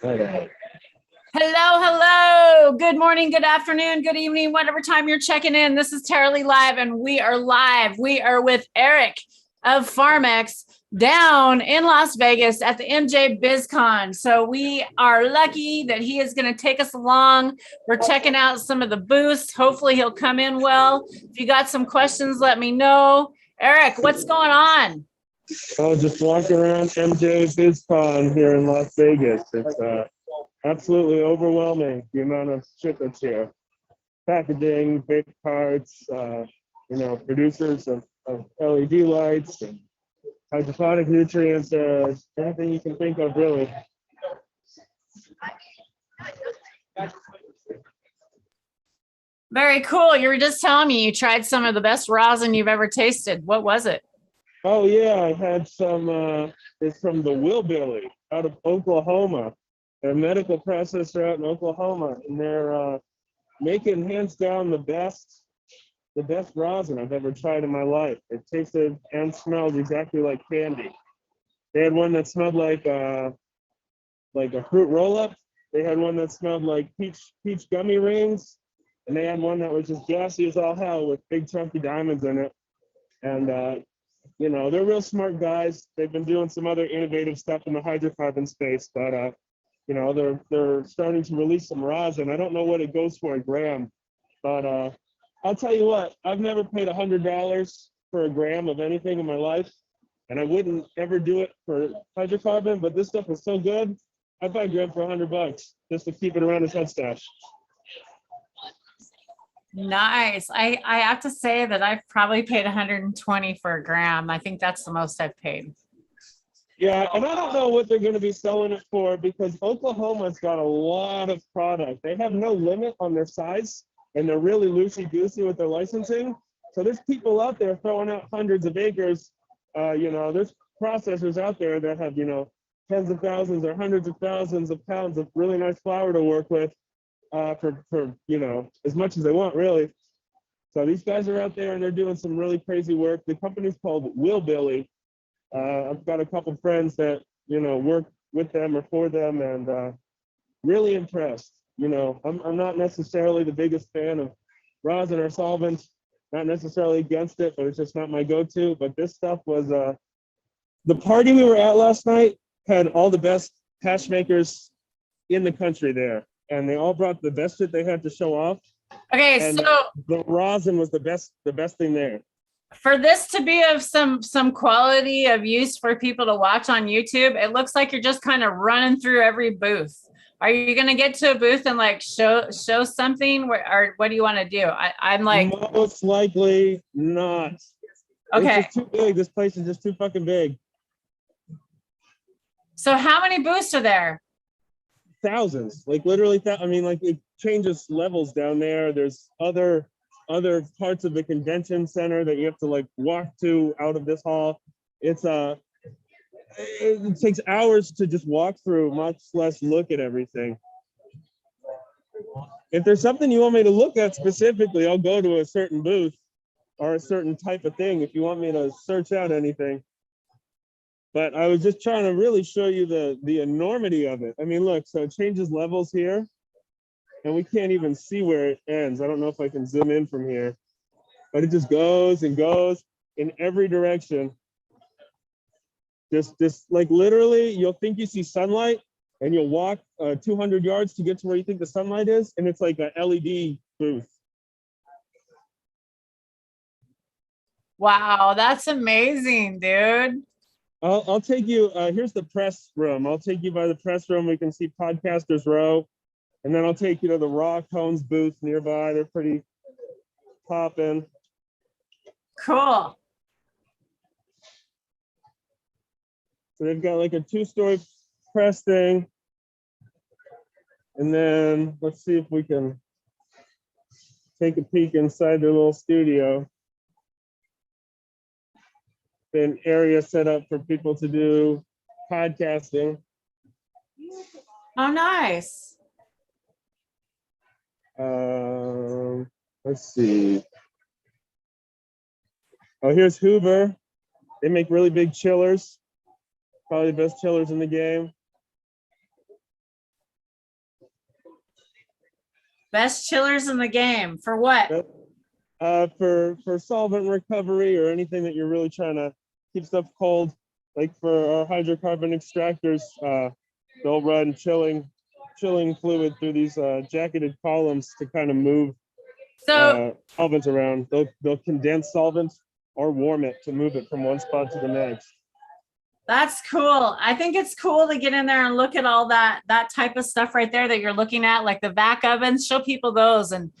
Hello, hello. Good morning, good afternoon, good evening, whatever time you're checking in. This is Terribly Live, and we are live. We are with Erich of Pharmex down in Las Vegas at the MJbizzCon. So we are lucky that he is going to take us along. We're checking out some of the booths. Hopefully he'll come in well. If you got some questions, let me know. Erich, what's going on? oh, just walking around MJbizzCon here in Las Vegas. It's absolutely overwhelming, the amount of shit that's here. Packaging, big parts, producers of LED lights, and hydroponic nutrients, anything you can think of, really. Very cool. You were just telling me you tried some of the best rosin you've ever tasted. What was it? Oh, yeah, I had some, it's from the Willbilly out of Oklahoma. They're a medical processor out in Oklahoma, and they're making hands down the best rosin I've ever tried in my life. It tasted and smelled exactly like candy. They had one that smelled like a fruit roll-up. They had one that smelled like peach gummy rings, and they had one that was just gassy as all hell with big chunky diamonds in it. And they're real smart guys. They've been doing some other innovative stuff in the hydrocarbon space, but they're starting to release some rosin. I don't know what it goes for a gram, but I'll tell you what, I've never paid $100 for a gram of anything in my life, and I wouldn't ever do it for hydrocarbon, but this stuff is so good, I'd buy a gram for $100 just to keep it around his head stash. Nice. I have to say that I've probably paid 120 for a gram. I think that's the most I've paid. Yeah, and I don't know what they're going to be selling it for, because Oklahoma's got a lot of product. They have no limit on their size, and they're really loosey-goosey with their licensing. So there's people out there throwing out hundreds of acres. There's processors out there that have, tens of thousands or hundreds of thousands of pounds of really nice flour to work with for as much as they want, really. So these guys are out there, and they're doing some really crazy work. The company's called Willbilly. I've got a couple friends that, work with them or for them, and really impressed. I'm not necessarily the biggest fan of rosin or solvents, not necessarily against it, but it's just not my go-to. But this stuff was, the party we were at last night had all the best hash makers in the country there, and they all brought the best shit they had to show off. Okay, and so the rosin was the best thing there. For this to be of some quality of use for people to watch on YouTube, it looks like you're just kind of running through every booth. Are you going to get to a booth and like show something, or what do you want to do? I'm like, most likely not. Okay. It's just too big. This place is just too fucking big. So how many booths are there? Thousands, like literally. It changes levels down there. There's other parts of the convention center that you have to like walk to out of this hall. It takes hours to just walk through, much less look at everything. If there's something you want me to look at specifically, I'll go to a certain booth or a certain type of thing if you want me to search out anything. But I was just trying to really show you the enormity of it. I mean, look, so it changes levels here, and we can't even see where it ends. I don't know if I can zoom in from here, but it just goes and goes in every direction. Just like literally, you'll think you see sunlight, and you'll walk 200 yards to get to where you think the sunlight is, and it's like a LED booth. Wow, that's amazing, dude. I'll take you, here's the press room. I'll take you by the press room. We can see Podcasters Row. And then I'll take you to the raw cones booth nearby. They're pretty popping. Cool. So they've got like a 2-story press thing. And then let's see if we can take a peek inside their little studio. An area set up for people to do podcasting. Oh, nice. Let's see. Oh, here's Hoover. They make really big chillers. Probably the best chillers in the game. Best chillers in the game. For what? For solvent recovery or anything that you're really trying to keep stuff cold. Like for our hydrocarbon extractors, they'll run chilling fluid through these jacketed columns to kind of move solvents around. They'll condense solvents or warm it to move it from one spot to the next. That's cool. I think it's cool to get in there and look at all that type of stuff right there that you're looking at, like the vac ovens. Show people those and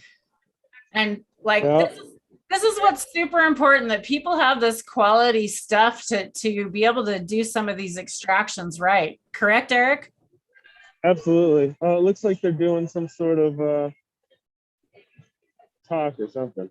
like this is what's super important, that people have this quality stuff to be able to do some of these extractions right. Correct, Erich? Absolutely. It looks like they're doing some sort of talk or something.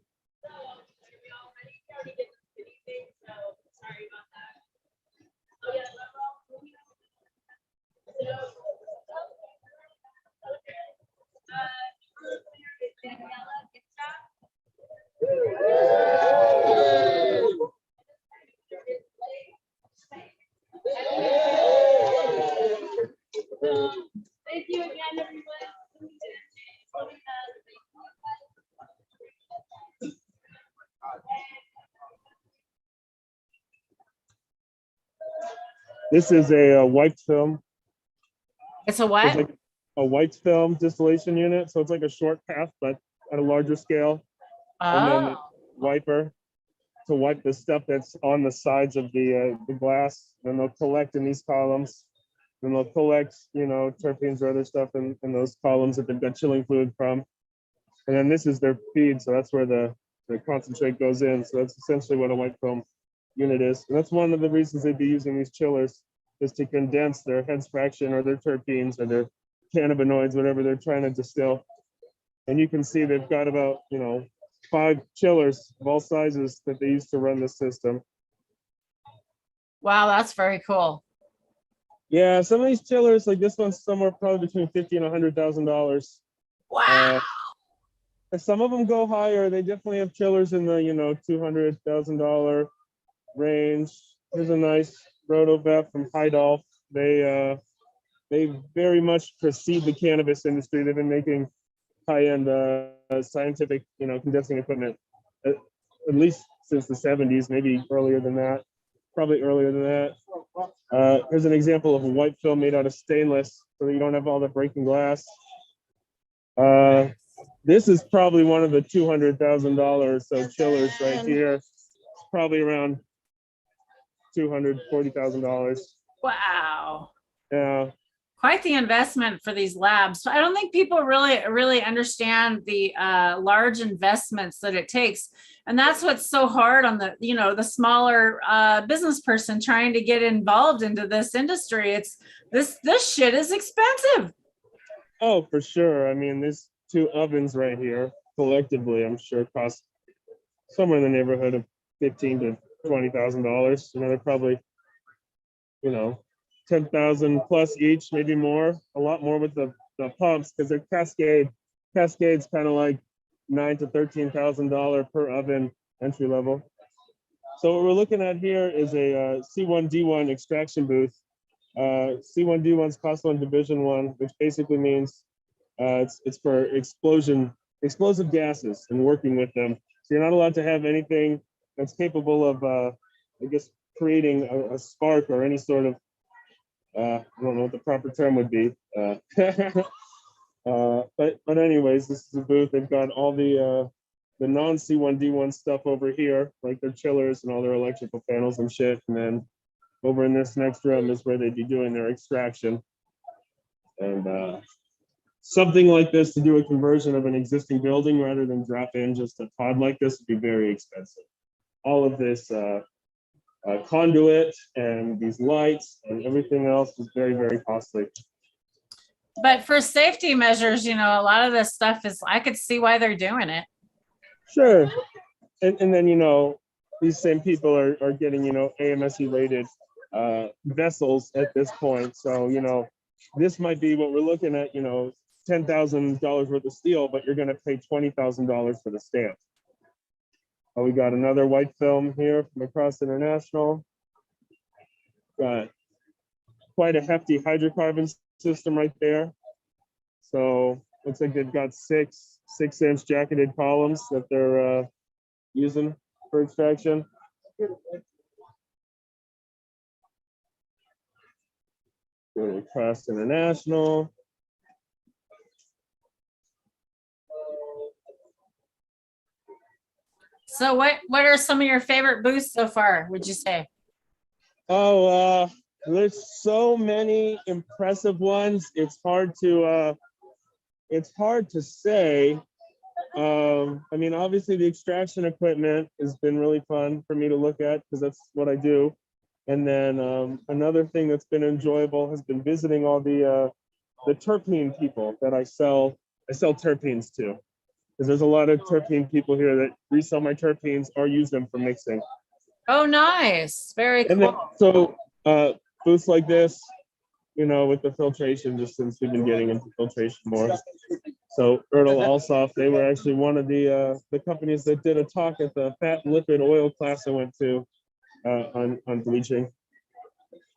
Thank you again, everyone. This is a wiped film. It's a what? It's like a wiped film distillation unit. So it's like a short path, but at a larger scale. And then wiper to wipe the stuff that's on the sides of the glass. Then they'll collect in these columns. Then they'll collect, terpenes or other stuff in those columns that they've got chilling fluid from. And then this is their feed. So that's where the concentrate goes in. So that's essentially what a white film unit is. And that's one of the reasons they'd be using these chillers, is to condense their heads fraction or their terpenes or their cannabinoids, whatever they're trying to distill. And you can see they've got about, 5 chillers of all sizes that they use to run this system. Wow, that's very cool. Yeah, some of these chillers, like this one's somewhere probably between $50,000 and $100,000. Wow. Some of them go higher. They definitely have chillers in the, $200,000 range. Here's a nice Rotovap from Heidolf. They very much precede the cannabis industry. They've been making high-end scientific, condensing equipment at least since the 70s, maybe earlier than that, probably earlier than that. Here's an example of a white film made out of stainless, so that you don't have all the breaking glass. This is probably one of the $200,000 so chillers right here. It's probably around $240,000. Wow. Yeah. Quite the investment for these labs. I don't think people really understand the large investments that it takes. And that's what's so hard on the, the smaller business person trying to get involved into this industry. It's this shit is expensive. Oh, for sure. I mean, these 2 ovens right here collectively, I'm sure cost somewhere in the neighborhood of $15,000 to $20,000. They're probably, 10,000 plus each, maybe more, a lot more with the pumps, because they're cascade. Cascade's kind of like $9,000 to $13,000 per oven entry level. So what we're looking at here is a C1D1 extraction booth. C1D1 is class 1 division 1, which basically means it's for explosive gases and working with them. So you're not allowed to have anything that's capable of, creating a spark or any sort of, I don't know what the proper term would be. But anyways, this is a booth. They've got all the non-C1D1 stuff over here, like their chillers and all their electrical panels and shit. And then over in this next room is where they'd be doing their extraction. And something like this, to do a conversion of an existing building rather than drop in just a pod like this, would be very expensive. All of this conduit and these lights and everything else is very, very costly. But for safety measures, a lot of this stuff is, I could see why they're doing it. Sure. And then, these same people are getting, AMSE rated vessels at this point. So, this might be what we're looking at, $10,000 worth of steel, but you're going to pay $20,000 for the stamp. We got another white film here from Across International. Got quite a hefty hydrocarbon system right there. So Looks like they've got 6-inch jacketed columns that they're using for extraction. Go to Cross International. So what are some of your favorite booths so far, would you say? Oh, there's so many impressive ones. It's hard to say. I mean, obviously the extraction equipment has been really fun for me to look at because that's what I do. And then another thing that's been enjoyable has been visiting all the terpene people that I sell terpenes to. Because there's a lot of terpene people here that resell my terpenes or use them for mixing. Oh, nice. Very And cool. then, so booths like this, you know, with the filtration, just since we've been getting into filtration more. So Erich Alsoff, they were actually one of the companies that did a talk at the fat lipid oil class I went to on bleaching.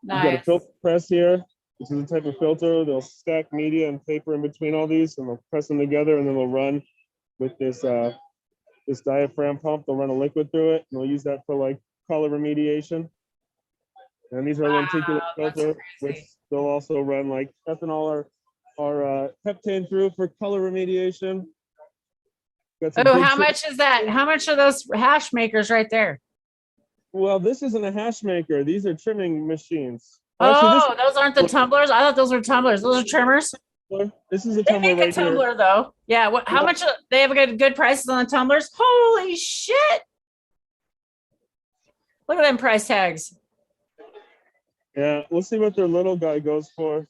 Nice. You've got a filter press here. This is a type of filter. They'll stack media and paper in between all these, and they'll press them together, and then they'll run with this this diaphragm pump. They'll run a liquid through it, and they'll use that for like color remediation. And these are lenticular filter, which they'll also run like ethanol or heptane through for color remediation. Oh, how much is that? How much are those hash makers right there? Well, this isn't a hash maker. These are trimming machines. Oh, actually, those aren't the tumblers. I thought those were tumblers. Those are trimmers. This is a They tumbler make a right tumbler here. though. Yeah. What? How much? They have good prices on the tumblers. Holy shit! Look at them price tags. Yeah, we'll see what their little guy goes for.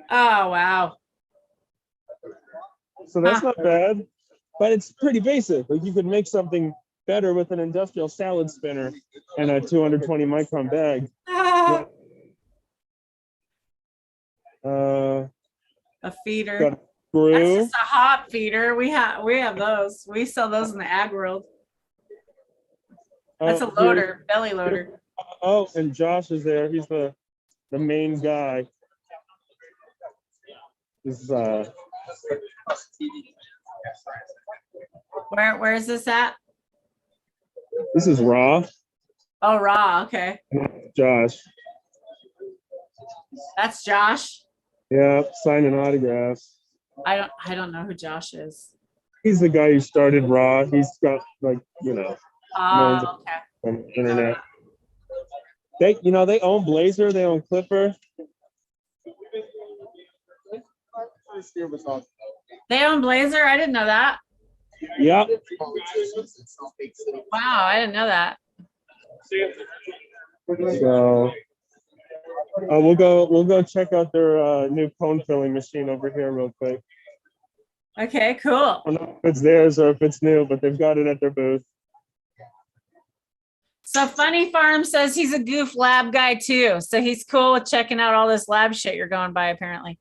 Oh wow. So that's not bad, but it's pretty basic. Like you could make something better with an industrial salad spinner and a 220 micron bag. A feeder. Got a screw. That's just a hop feeder. We have those. We sell those in the ag world. That's a loader, belly loader. Oh, and Josh is there. He's the main guy. This is Where is this at? this is raw. Oh, raw. Okay. Josh. That's Josh. Yeah, signing autographs. I don't know who Josh is. He's the guy who started raw. He's got like, you know, millions of Okay. on the internet. They own Blazer, they own Clipper. They own Blazer. I didn't know that. Yep. Wow, I didn't know that. So we'll go check out their new cone filling machine over here real quick. Okay, cool. I don't know if it's theirs or if it's new, but they've got it at their booth. So Funny Farm says he's a goof lab guy too. So he's cool with checking out all this lab shit you're going by apparently.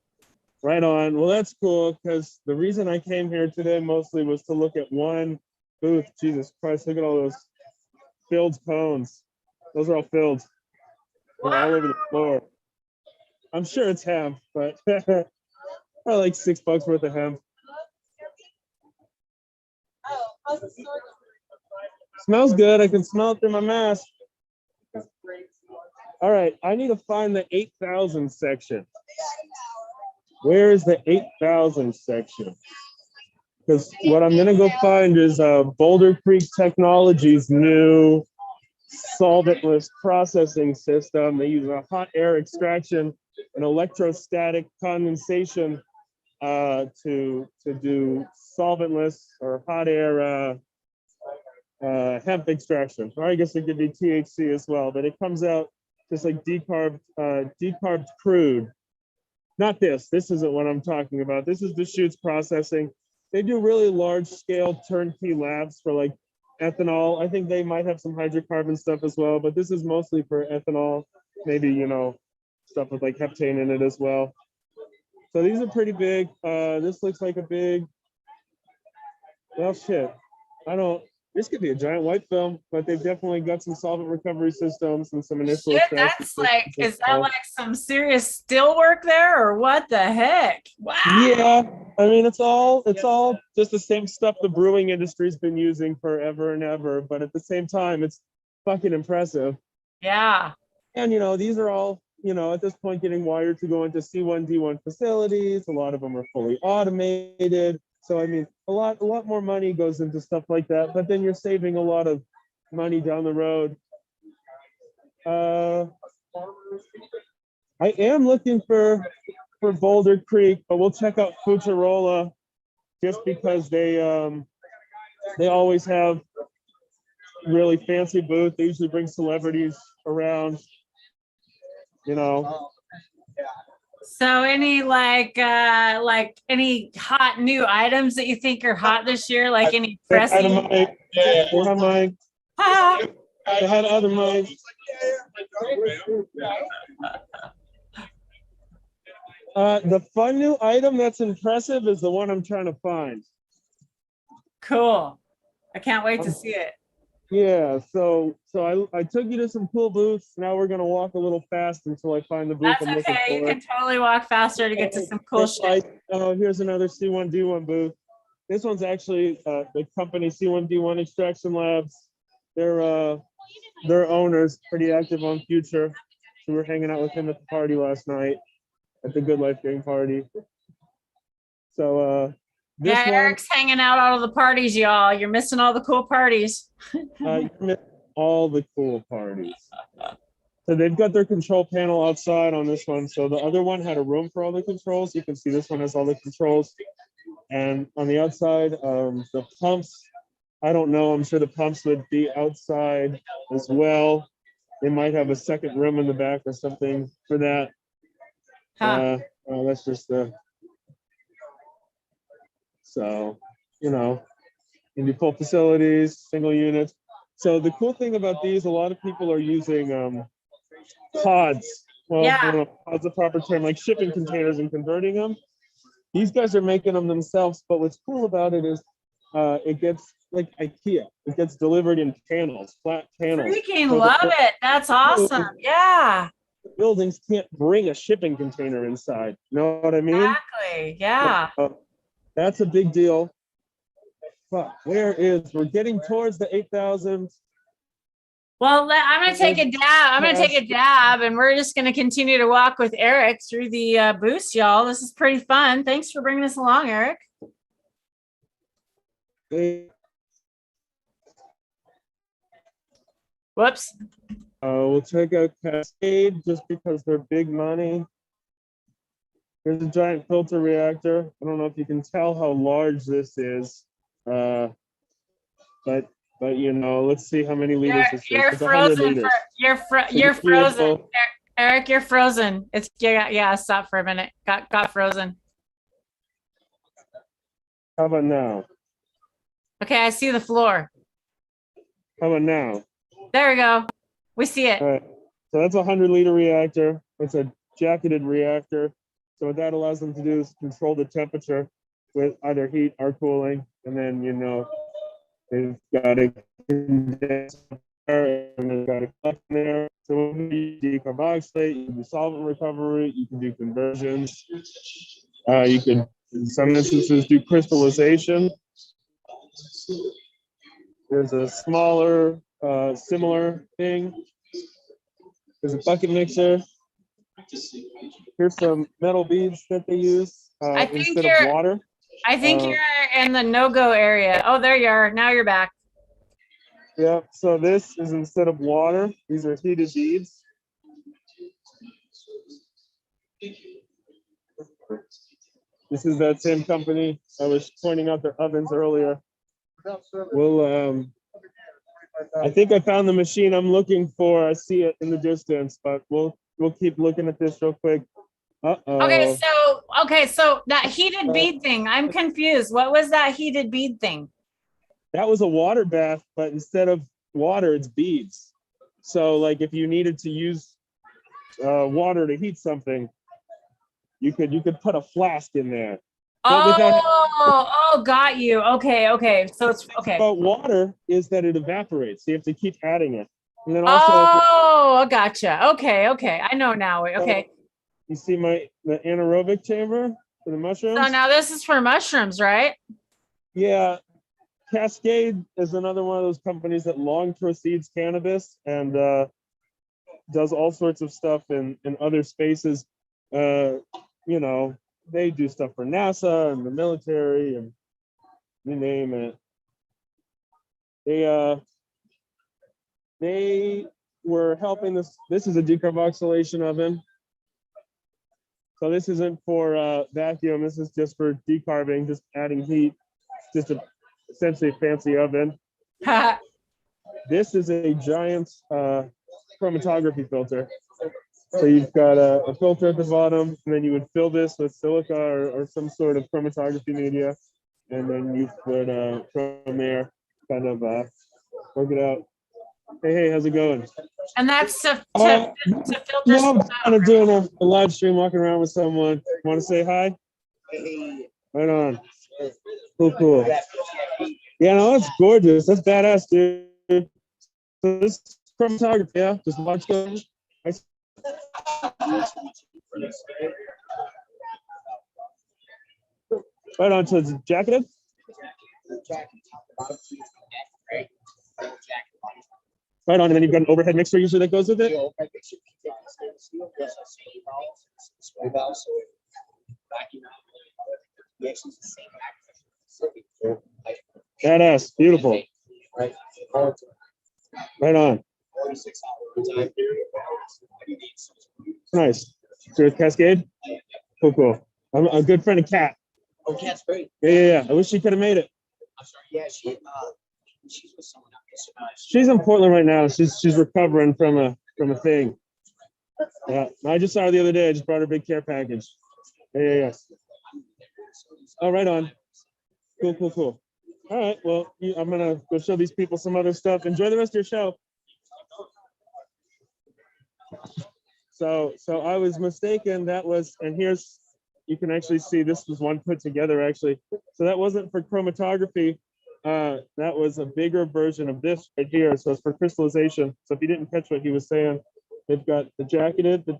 Right on. Well, that's cool because the reason I came here today mostly was to look at one booth. Jesus Christ, look at all those filled cones. Those are all filled. They're all over the floor. I'm sure it's hemp, but probably like $6 worth of hemp. Smells good. I can smell it through my mask. All right, I need to find the 8,000 section. Where is the 8,000 section? Because what I'm gonna go find is Boulder Creek Technologies' new solventless processing system. They use a hot air extraction and electrostatic condensation to do solventless or hot air hemp extraction. Or I guess it could be THC as well, but it comes out just like decarbed crude. Not this. This isn't what I'm talking about. This is Deschutes processing. They do really large scale turnkey labs for like ethanol. I think they might have some hydrocarbon stuff as well, but this is mostly for ethanol. Maybe, you know, stuff with like heptane in it as well. So these are pretty big. This looks like a big, well, shit. I don't This could be a giant white film, but they've definitely got some solvent recovery systems and some initial Shit, extraction that's like, systems. is that like some serious still work there or what the heck? Wow. Yeah, I mean it's all just the same stuff the brewing industry's been using forever and ever, but at the same time it's fucking impressive. Yeah. And these are all, at this point getting wired to go into C1D1 facilities. A lot of them are fully automated. So I mean, a lot more money goes into stuff like that, but then you're saving a lot of money down the road. I am looking for Boulder Creek, but we'll check out Futurola just because they always have really fancy booth. They usually bring celebrities around, So any like any hot new items that you think are hot this year? Like any pressing? They had other mics. The fun new item that's impressive is the one I'm trying to find. Cool. I can't wait to see it. Yeah, so I took you to some cool booths. Now we're gonna walk a little fast until I find the booth That's I'm looking okay. You for. can totally walk faster to get to some cool shit. Oh, here's another C1D1 booth. This one's actually the company C1D1 Extraction Labs. Their owners pretty active on Future. So we were hanging out with him at the party last night at the Good Life Gang party. So this Yeah, Eric's hanging out all of the parties, y'all. You're missing all the cool parties. you missed all the cool parties. So they've got their control panel outside on this one. So the other one had a room for all the controls. You can see this one has all the controls. And on the outside, the pumps, I don't know. I'm sure the pumps would be outside as well. They might have a second room in the back or something for that. That's just so, can do full facilities, single units. So the cool thing about these, a lot of people are using pods. Well, Yeah. I don't know if pod's the proper term, like shipping containers and converting them. These guys are making them themselves, but what's cool about it is it gets like IKEA. It gets delivered in panels, flat panels. Freaking love it. That's awesome. Yeah. Buildings can't bring a shipping container inside. You know what I mean? Exactly. Yeah. That's a big deal. But we're getting towards the 8,000. Well, I'm going to take a dab. And we're just going to continue to walk with Erich through the boost, y'all. This is pretty fun. Thanks for bringing us along, Erich. Whoops. We'll check out Cascade just because they're big money. Here's a giant filter reactor. I don't know if you can tell how large this is, but let's see how many liters this is. You're frozen. You're frozen. Erich, you're frozen. It's yeah. Stop for a minute. Got frozen. How about now? Okay, I see the floor. How about now? There we go. We see it. All right. So that's a 100-liter reactor. It's a jacketed reactor. So what that allows them to do is control the temperature with either heat or cooling, and then they've got a condenser and they've got a collect in there. So when you decarboxylate, you can do solvent recovery, you can do conversions, you can in some instances do crystallization. There's a smaller, similar thing. There's a bucket mixer. Here's some metal beads that they use instead of water. I think you're in the no-go area. Oh, there you are. Now you're back. Yeah, so this is instead of water. These are heated beads. This is that same company. I was pointing out their ovens earlier. I think I found the machine I'm looking for. I see it in the distance, but we'll keep looking at this real quick. Okay, so that heated bead thing, I'm confused. What was that heated bead thing? That was a water bath, but instead of water, it's beads. So like if you needed to use water to heat something, you could put a flask in there But without Oh, got you. Okay. So it's okay. about water is that it evaporates. So you have to keep adding it. And then also, Oh, gotcha. Okay. I know now. Okay. you see the anaerobic chamber for the mushrooms? So now this is for mushrooms, right? Yeah. Cascade is another one of those companies that long proceeds cannabis and does all sorts of stuff in other spaces. You know, they do stuff for NASA and the military and you name it. They were helping this. This is a decarboxylation oven. So this isn't for vacuum. This is just for decarbing, just adding heat. It's just essentially a fancy oven. This is a giant chromatography filter. So you've got a filter at the bottom, and then you would fill this with silica or some sort of chromatography media, and then you would from there kind of work it out. Hey, how's it going? And that's to No, filter. I'm kind of doing a live stream, walking around with someone. Want to say hi? Right on. Cool. Yeah, no, that's gorgeous. That's badass, dude. So this is chromatography, yeah. Just watch them. Right on. So it's jacketed. Right on, and then you've got an overhead mixer usually that goes with it. Badass, beautiful. Right on. Nice. So with Cascade? Cool. I'm a good friend of Kat. Oh, Cat's great. Yeah. I wish she could have made it. I'm sorry. Yeah, she's with someone else. She's in Portland right now. She's recovering from a thing. Yeah. I just saw her the other day. I just brought her a big care package. Yeah. Oh, right on. Cool. All right. Well, I'm gonna go show these people some other stuff. Enjoy the rest of your show. So I was mistaken. That was, and here's, you can actually see this was one put together actually. So that wasn't for chromatography. That was a bigger version of this right here. So it's for crystallization. So if you didn't catch what he was saying, they've got the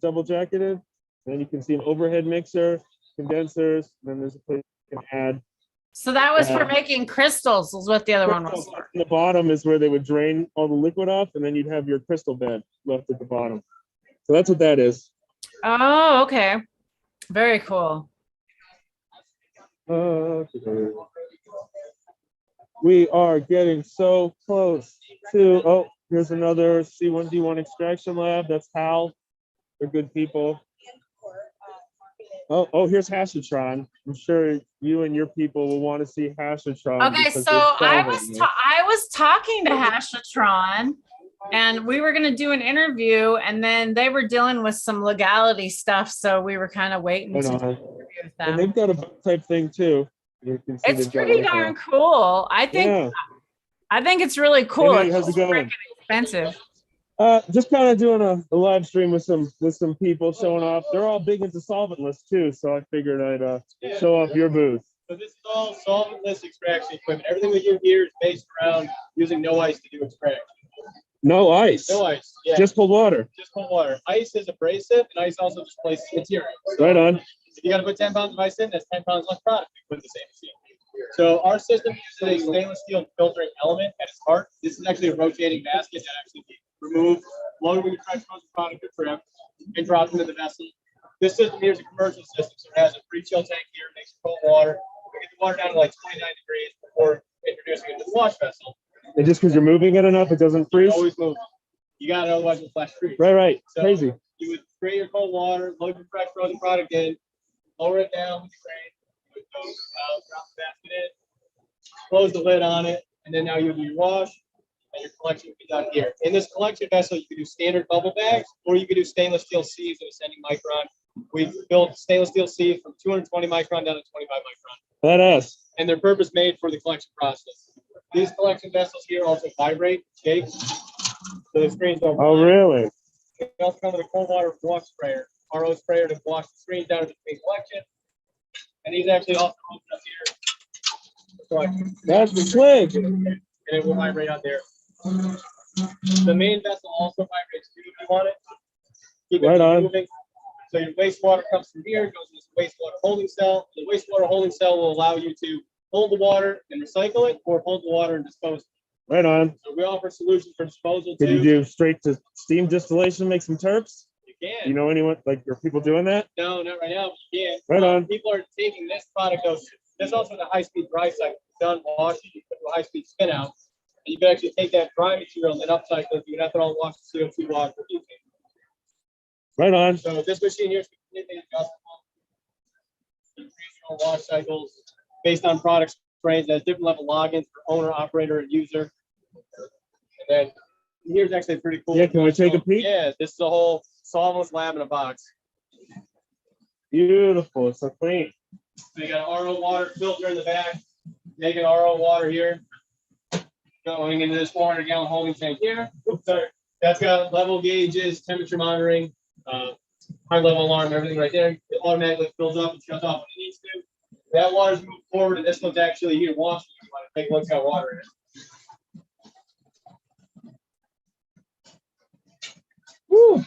double jacketed. And then you can see an overhead mixer, condensers, and then there's a place you can add. So that was for making crystals, is what the other one was for. The bottom is where they would drain all the liquid off, and then you'd have your crystal bed left at the bottom. So that's what that is. Oh, okay. Very cool. We are getting so close to, here's another C1D1 extraction lab. That's Hal. They're good people. Here's Hashatron. I'm sure you and your people will want to see Hashatron. Okay, so I was talking to Hashatron, and we were going to do an interview, and then they were dealing with some legality stuff, so we were kind of waiting to do an interview with them. And they've got a book type thing too. You can see it's pretty darn cool. I think it's really cool. Hey, how's it going? Expensive. Just kind of doing a live stream with some people showing off. They're all big into solventless too, so I figured I'd show off your booth. So this is all solventless extraction equipment. Everything we do here is based around using no ice to do extraction. No ice. No ice. Yeah. Just cold water. Just cold water. Ice is abrasive, and ice also displaces material. So right on. If you got to put 10 pounds of ice in, that's 10 pounds less product we put in the same machine. So our system uses a stainless steel filtering element at its heart. This is actually a rotating basket that actually remove loaded with fresh frozen product or trim and drop into the vessel. This system here is a commercial system, so it has a pre-chill tank here, makes cold water. We get the water down to like 29 degrees before introducing it to the wash vessel. And just because you're moving it enough, it doesn't freeze? Always move. You got it, otherwise it'll flash freeze. Right. So crazy. You would spray your cold water, load your fresh frozen product in, lower it down with the crane, you would go drop the basket in, close the lid on it, and then now you do your wash, and your collection will be done here. In this collection vessel, you can do standard bubble bags, or you can do stainless steel sieves at ascending micron. We've built stainless steel sieves from 220 micron down to 25 micron. Badass. And they're purpose made for the collection process. These collection vessels here also vibrate, shake, so the screens don't. Oh, really? They also come with a cold water wash sprayer, RO sprayer to wash the screens down to the collection. And these actually also open up here. So That's the swig. and it will vibrate out there. The main vessel also vibrates too if you want it. Keep it Right on. moving. So your wastewater comes from here, goes to this wastewater holding cell. The wastewater holding cell will allow you to hold the water and recycle it, or hold the water and dispose it. Right on. So we offer solutions for disposal Could you too. do straight to steam distillation, make some terps? You can. You know anyone, like, are people doing that? No, not right now, but you can. Right on. People are taking this product out. There's also the high-speed dry cycle. Done washing, you put a high-speed spin out. And you can actually take that dry material and then upcycle it. You can ethanol wash the CO2 water. Right on. So this machine here is completely adjustable. Increase your own wash cycles based on product strains. There's different level logins for owner, operator, and user. And then here's actually pretty cool. Yeah, can we take a peek? Yeah, this is a whole solventless lab in a box. Beautiful. It's so clean. So you got an RO water filter in the back. Taking RO water here. Going into this 400-gallon holding tank here. Oops, sorry. That's got level gauges, temperature monitoring, high level alarm, everything right there. It automatically fills up and shuts off when it needs to. That water's moved forward, and this one's actually here washing. You want to take a look at water in it. Woo!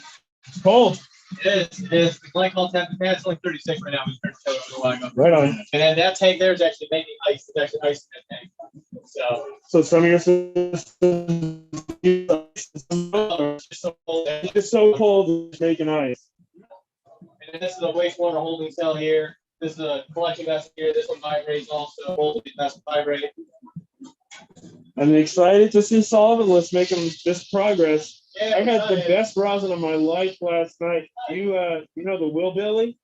It's cold. It is. It is. The glycol temperature, it's only 36 right now. We turned it to a while ago. Right on. And then that tank there is actually making ice. It's actually ice in that tank. So some of your systems It's just so cold. it's so cold it's making ice. And then this is a wastewater holding cell here. This is a collection vessel here. This one vibrates also. Both of these vessels vibrate. I'm excited to see solventless making this progress. Yeah, I had the best rosin of my life last night. You know the Willbilly?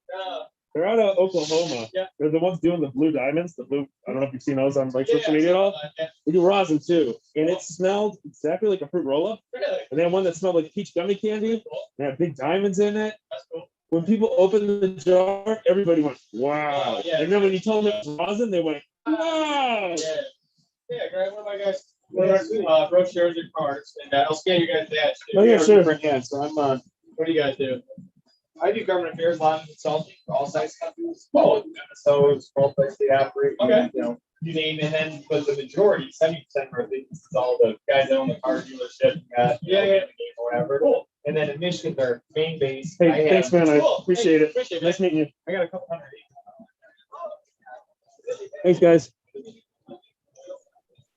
They're out of Oklahoma. Yeah. They're the ones doing the blue diamonds. The blue. I don't know if you've seen those on like social Yeah, media at all. yeah. They do rosin too, and it smelled exactly like a fruit roll-up. Really? And then one that smelled like peach gummy candy. Cool. They had big diamonds in it. That's cool. When people opened the jar, everybody went, "Wow!" Oh, yeah. And then when you told them it was rosin, they went, "Wow!" Yeah. Yeah, Greg, one of my guys brochures and cards, and I'll scan your guys' badge. Oh, yeah, sure. Yeah, so I'm what do you guys do? I do government affairs, a lot of consulting for all size companies. Oh, MSOs, small places they operate. Okay. You know, you name, and then, but the majority, 70% of our business is all the guys that own the car dealership, Yeah. or whatever. Cool. And then in Michigan, their main base. Hey, I have- thanks, man. I Cool. appreciate it. Appreciate it, Nice meeting you. I got a couple hundred. Thanks, guys.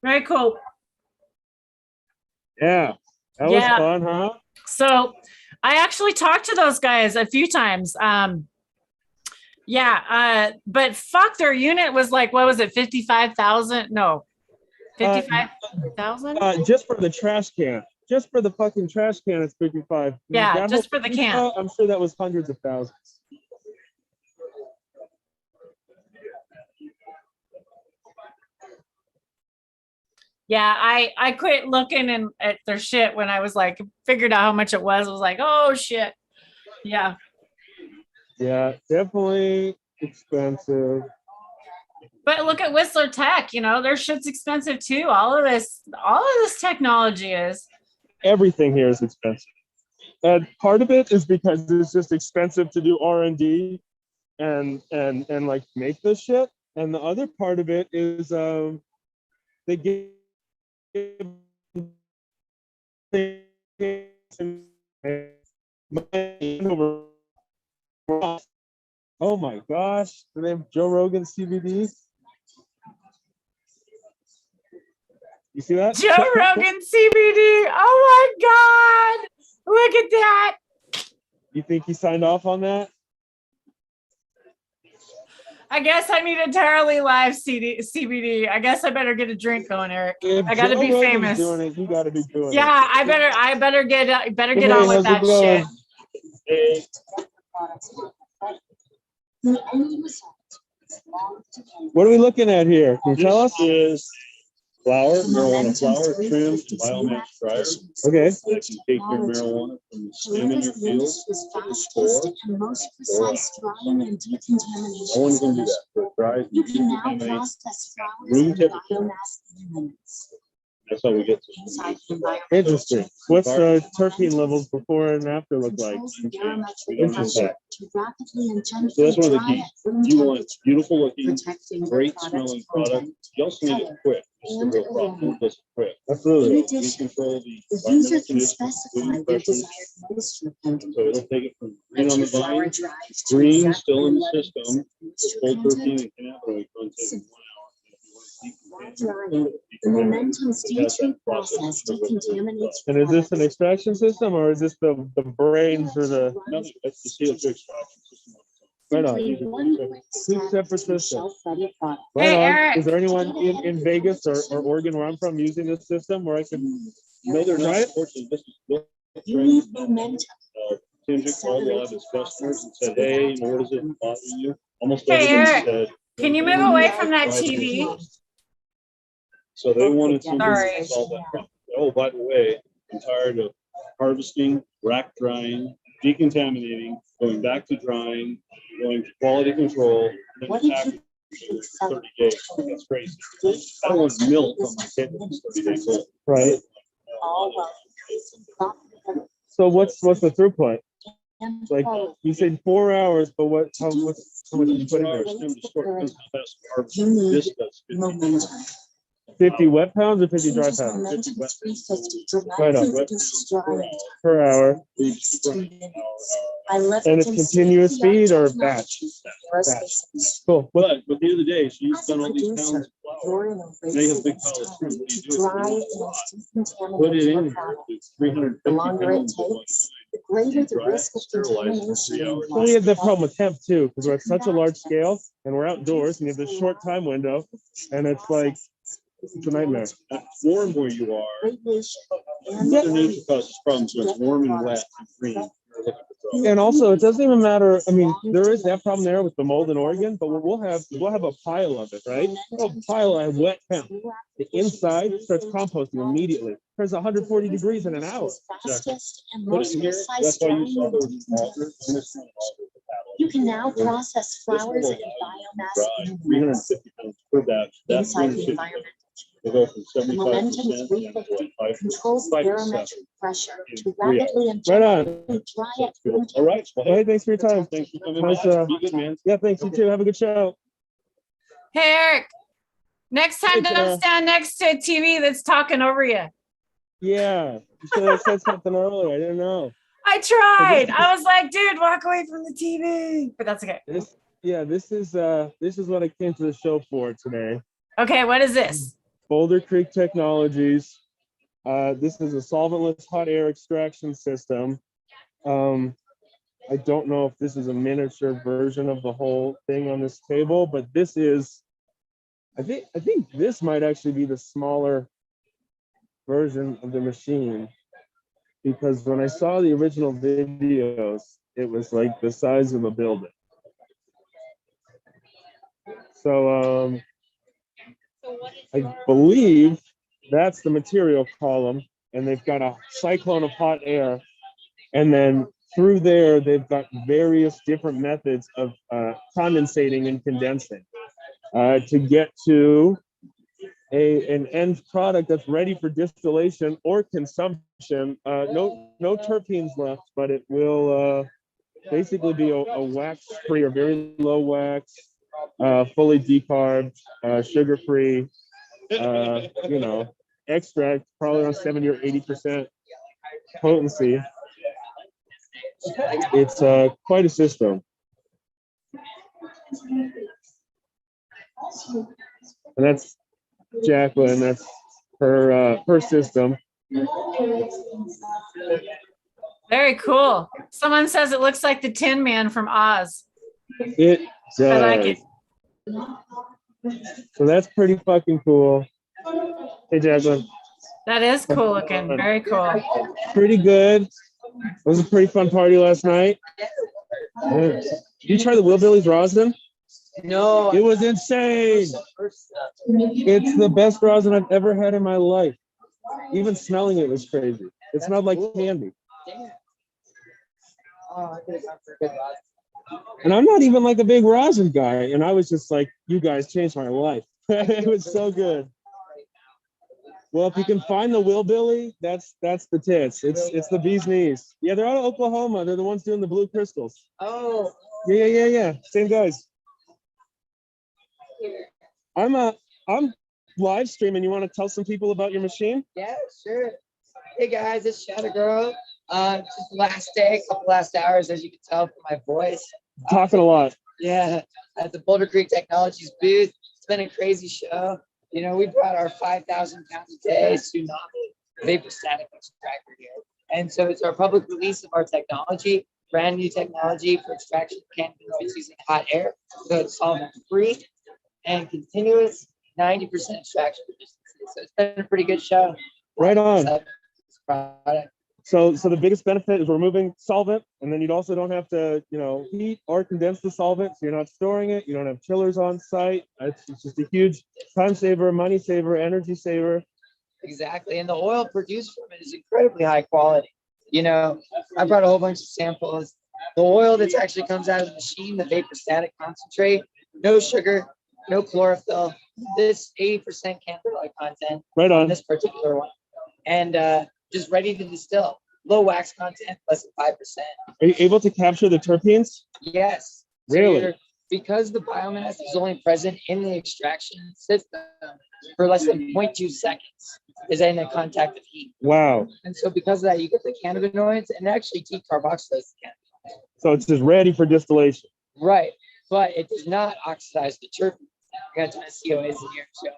Very cool. Yeah, that was Yeah. fun, huh? So I actually talked to those guys a few times. But fuck, their unit was like, what was it, 55,000? No, 55,000? Just for the trash can. Just for the fucking trash can, it's 55. Yeah, That just whole for the can. I'm sure that was hundreds of thousands. Yeah, I quit looking at their shit when I was like, figured out how much it was. I was like, oh shit. Yeah. Yeah, definitely expensive. But look at Whistler Tech, their shit's expensive too. All of this technology is. Everything here is expensive. And part of it is because it's just expensive to do R&D and like make this shit. And the other part of it is they give oh my gosh, the name Joe Rogan CBD. You see that? Joe Rogan CBD. Oh my God. Look at that. You think he signed off on that? I guess I need a Terribly Live CBD. I guess I better get a drink going, Eric. If I gotta Joe be Rogan's famous. doing it, you gotta be doing it. Yeah, I better get Hey, on with how's that it going? shit. What are we looking at here? Can you tell us? Is flower, marijuana flower, trimmed, biomass dryer. Okay. That can take your marijuana from the stem in your field to the store. No one's gonna do that. So it dries and You can now decontaminates process flowers room and temperature. biomass units. That's how we get to. Interesting. What's the terpene levels before and after look like? Interesting. So that's one of the keys. You want beautiful looking, great smelling product. You also need it quick. It's the real problem. It's quick. Absolutely. You control the user can specify their desired moisture content. So it'll take it from green on the vine, green still in the system, full terpene and cannabinoid content in 1 hour. Momentum stage 3 process decontaminates. And is this an extraction system or is this the brains or the? Nothing. That's the CO2 extraction system. Right on. Simply one quick Two step separate to systems. shelf-ready product. Right Hey, on. Eric. Is there anyone in Vegas or Oregon where I'm from using this system where I can? No, they're not. Right? Unfortunately, this is built. You need momentum. Kendrick called a lot of his customers and said, hey, what is it bothering you? Almost Hey, everybody Eric, said. Can you move away from that TV? So they wanted something Sorry. to solve that problem. Oh, by the way, I'm tired of harvesting, rack drying, decontaminating, going back to drying, going to quality control, then What did packaging you for 30 days. That's crazy. I don't want milk on my kid that's 30 days old. Right. All while increasing profitability So what's the throughput? and Like quality. you said 4 hours, but how much did you put in there? 4 hours time to store. Depends how fast the harvest You need this does. momentum. 50 wet pounds or 50 dry Changes pounds momentum 350 Right on. dramatically reduces drying per hour? time to minutes. By And it's leveraging continuous state-of-the-art feed or technology, batch? Cool. But at the end of the day, she's As a done all these producer, pounds of flour. you're in a race They have big against piles of time fruit. What do to you do? dry and Put it decontaminate in your here. product. It's 350 The longer it pounds of like, takes, the greater the dry it, risk of sterilize it for contamination 3 and hours. Well, we have that loss. problem with temp too, because we're at such a large scale and we're outdoors and you have this short time window and it's like, it's a nightmare. Warm where you are, Radiation and Mother Nature causes problems when it's warm and wet and green. You're looking for trouble. And also, it doesn't even matter. I mean, there is that problem there with the mold in Oregon, but we'll have a pile of it, right? We'll have a pile of wet temp. The inside starts composting immediately. Turns 140 degrees in an hour. fastest and Put most it in here, precise that's why you drying saw and those decontamination. augers and this one auger, the paddle. You can now process flowers and biomass in minutes 350 pounds per batch. That's inside the 350. environment. They go from The 75% momentum to 350 like 5%. controls 5%. barometric pressure In to 3 rapidly and Right on. gently dry at room All right. Well, Hey, thanks for your time. thanks for coming. Nice, by. Be good, man. Yeah, thanks. You too. Have a good show. Hey, Eric. Next time, Hey, don't Tara. stand next to a TV that's talking over you. Yeah, you should have said something earlier. I didn't know. I tried. I was like, dude, walk away from the TV. But that's okay. This is what I came to the show for today. Okay, what is this? Boulder Creek Technologies. This is a solventless hot air extraction system. I don't know if this is a miniature version of the whole thing on this table, but this is, I think this might actually be the smaller version of the machine, because when I saw the original videos, it was like the size of a building. So I believe that's the material column, and they've got a cyclone of hot air, and then through there they've got various different methods of condensating and condensing to get to an end product that's ready for distillation or consumption. No terpenes left, but it will basically be a wax-free or very low wax, fully decarbed, sugar-free, extract, probably around 70 or 80% potency. It's quite a system. And that's Jacqueline, that's her system. Very cool. Someone says it looks like the Tin Man from Oz. It does. I like it. So that's pretty fucking cool. Hey, Jacqueline. That is cool looking. Very cool. Pretty good. It was a pretty fun party last night. Did you try the Willbilly's rosin? No. It was insane. It's the best rosin I've ever had in my life. Even smelling it was crazy. It smelled like candy. And I'm not even like a big rosin guy. And I was just like, you guys changed my life. It was so good. Well, if you can find the Willbilly, that's the tits. It's the bee's knees. Yeah, they're out of Oklahoma. They're the ones doing the blue crystals. Oh, Yeah. Same guys. I'm live streaming. You want to tell some people about your machine? yeah, sure. Hey guys, it's Shadow Girl. Just last day, couple last hours, as you can tell from my voice. Talking a lot. Yeah, at the Boulder Creek Technologies booth. It's been a crazy show. You know, we brought our 5,000 pounds a day tsunami vapor static extractor here. And so it's our public release of our technology, brand new technology for extraction of cannabis using hot air. So it's solvent free and continuous 90% extraction efficiency. So it's been a pretty good show. Right on. Product. So the biggest benefit is removing solvent, and then you also don't have to, heat or condense the solvent. So you're not storing it. You don't have chillers on site. It's just a huge time saver, money saver, energy saver. Exactly. And the oil produced from it is incredibly high quality. You know, I brought a whole bunch of samples. The oil that actually comes out of the machine, the vapor static concentrate, no sugar, no chlorophyll. This 80% cannabinoid content Right on. this particular one. And just ready to distill. Low wax content, less than 5%. Are you able to capture the terpenes? Yes. So Really? because the biomass is only present in the extraction system for less than 0.2 seconds, is in the contact of heat. Wow. And so because of that, you get the cannabinoids and actually decarboxylate the cannabinoids. So it's just ready for distillation. Right. But it does not oxidize the terpenes. I got a ton of COAs in here. So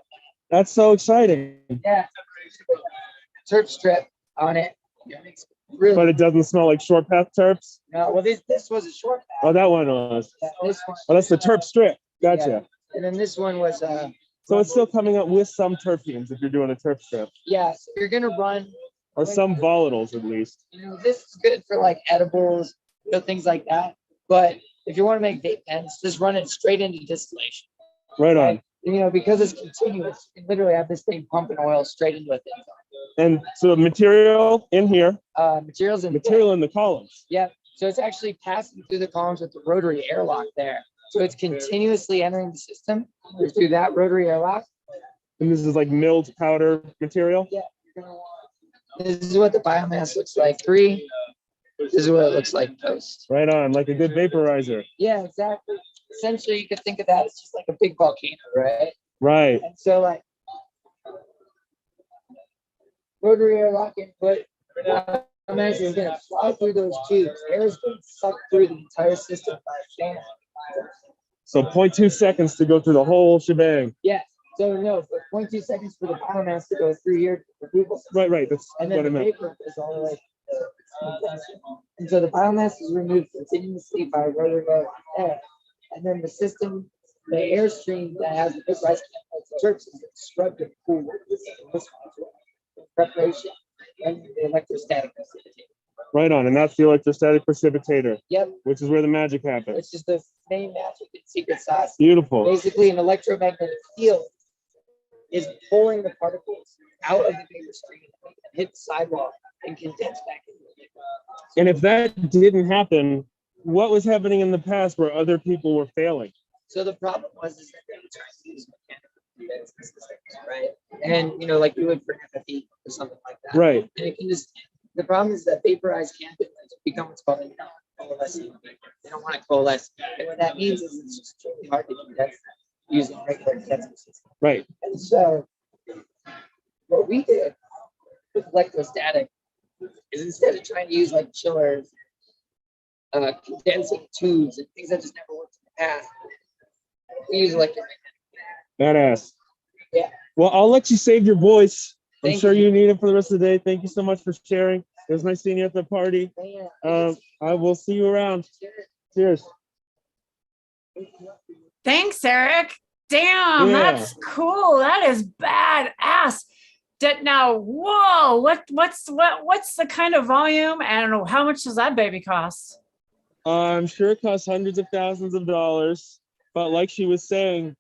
That's so exciting. yeah. Terp strip on it. It's really But it doesn't smell like short path terps. no, well this was a short path. Oh, that one was. This one. Oh, that's the terp strip. Gotcha. Yeah. And then this one was So it's still coming up with some terpenes if you're doing a terp strip, yeah, so you're gonna run, or some volatiles at least. you know, this is good for like edibles, things like that. But if you want to make vape pens, just run it straight into distillation. Right on. Right? You know, because it's continuous, you can literally have this thing pumping oil straight into it. And so the material in here, Materials in material in the columns. yeah. So it's actually passing through the columns with the rotary airlock there. So it's continuously entering the system through that rotary airlock. And this is like milled powder material. Yeah. You're gonna want, this is what the biomass looks like pre. This is what it looks like post. Right on, like a good vaporizer. Yeah, exactly. Essentially, you could think of that as just like a big volcano, right? Right. And so, like, rotary airlock input, biomass is going to fly through those tubes. Air is going to suck through the entire system by a fan. So 0.2 seconds to go through the whole shebang. Yeah. So no, for 0.2 seconds for the biomass to go through here for people. Right. That's And what then I the meant. vapor is all the way. And so the biomass is removed continuously by rotary air. And then the system, the airstream that has the vaporized channels is scrubbed and cooled in preparation and the electrostatic precipitator. Right on, and that's the electrostatic precipitator. Yep, Which is where the magic happens. which is the main magic and secret sauce. Beautiful. Basically, an electromagnetic field is pulling the particles out of the vapor stream and hit the sidewalk and condense back into the vapor. And if that didn't happen, what was happening in the past where other people were failing? So the problem was is that they were trying to use mechanical systems, right? And you know, like you would for empathy or something like that. Right. And it can just the problem is that vaporized cannabinoids become what's called a non-coalescing vapor. They don't want to coalesce. And what that means is it's extremely hard to condense using regular condensing systems. Right. And so what we did with electrostatic is instead of trying to use like chillers, condensing tubes and things that just never worked in the past, we use electromagnetic. Badass. Yeah. Well, I'll let you save your voice. I'm Thank sure you. you need it for the rest of the day. Thank you so much for sharing. It was nice seeing you at the party. I will see you around. Cheers. Thanks, Eric. Damn, Yeah. that's cool. That is badass. Now, whoa, what's the kind of volume and how much does that baby cost? I'm sure it costs hundreds of thousands of dollars, but like she was saying,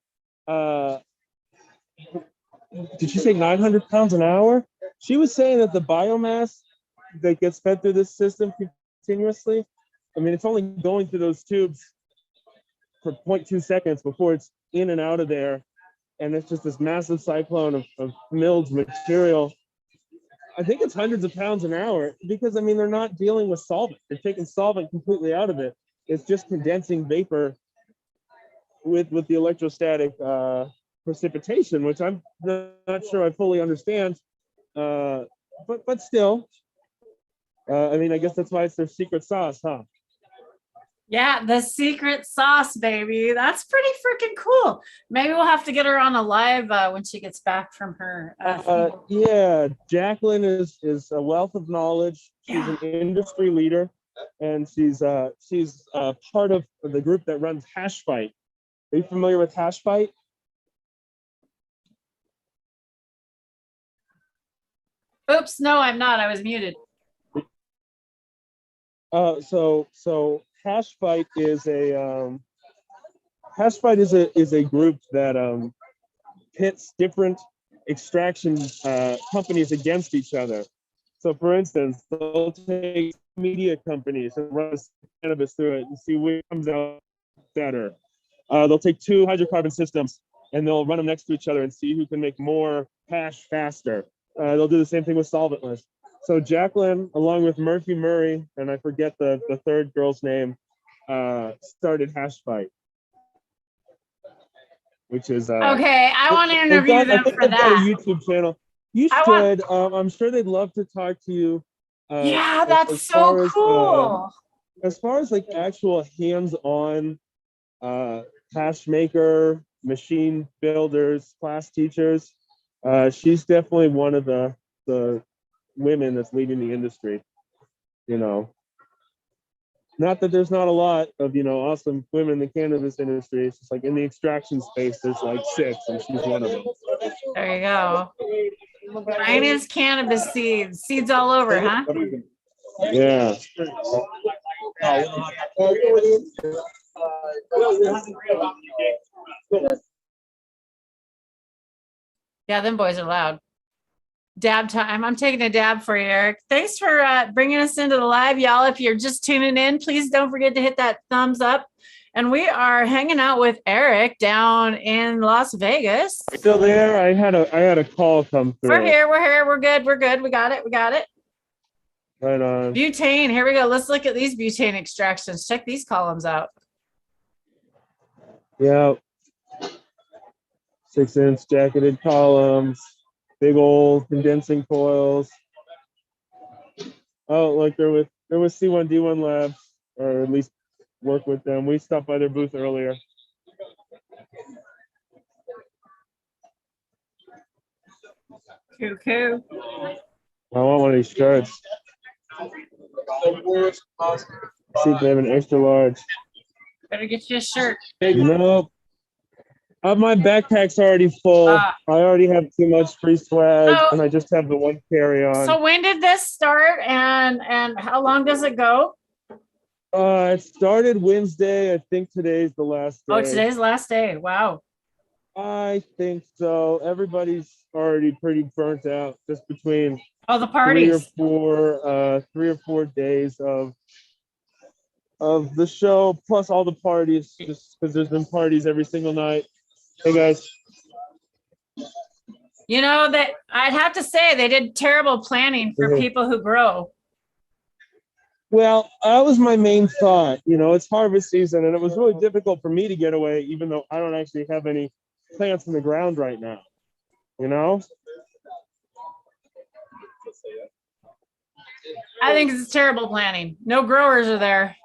did she say 900 pounds an hour? She was saying that the biomass that gets fed through this system continuously, I mean, it's only going through those tubes for 0.2 seconds before it's in and out of there and it's just this massive cyclone of milled material. I think it's hundreds of pounds an hour because, I mean, they're not dealing with solvent. They're taking solvent completely out of it. It's just condensing vapor with the electrostatic precipitation, which I'm not sure I fully understand. But still, I mean, I guess that's why it's their secret sauce, huh? Yeah, the secret sauce, baby. That's pretty freaking cool. Maybe we'll have to get her on a live when she gets back from her. Yeah, Jacqueline is a wealth of knowledge. She's Yeah. an industry leader, and she's part of the group that runs Hash Fight. Are you familiar with Hash Fight? Oops, no, I'm not. I was muted. So Hash Fight is a group that pits different extraction companies against each other. So, for instance, they'll take media companies and run cannabis through it and see which comes out better. They'll take two hydrocarbon systems and they'll run them next to each other and see who can make more hash faster. They'll do the same thing with solventless. So Jacqueline, along with Murphy Murray, and I forget the third girl's name, started Hash Fight, which is Okay, I want to they've interview got- I them think for they've got a that. YouTube channel. You I should. want- I'm sure they'd love to talk to you. Yeah, as that's so far as, cool. as far as like actual hands-on hash maker, machine builders, class teachers, she's definitely one of the women that's leading the industry. You know, not that there's not a lot of awesome women in the cannabis industry. It's just like in the extraction space, there's like 6, and she's one of them. There you go. Finest cannabis seeds. Seeds all over, huh? Yeah. Yeah, them boys are loud. Dab time. I'm taking a dab for you, Eric. Thanks for bringing us into the live, y'all. If you're just tuning in, please don't forget to hit that thumbs up. And we are hanging out with Eric down in Las Vegas. Still there? I had a call come through. We're here. We're good. We got it. Right on. Butane. Here we go. Let's look at these butane extractions. Check these columns out. Yeah. 6-inch jacketed columns, big old condensing coils. Oh, like they're with C1D1 Labs, or at least work with them. We stopped by their booth earlier. Cool. I want one of these shirts. See if they have an extra large. Better get you a shirt. Nope. My backpack's already full. I already have too much free swag, and I just have the one carry-on. So when did this start, and how long does it go? It started Wednesday. I think today's the last day. Oh, today's the last day. Wow. I think so. Everybody's already pretty burnt out just between the parties. 3 or 4 days of the show, plus all the parties, just because there's been parties every single night. Hey guys. You know that I'd have to say they did terrible planning for people who grow. Well, that was my main thought. It's harvest season, and it was really difficult for me to get away, even though I don't actually have any plants in the ground right now. I think it's terrible planning. No growers are there.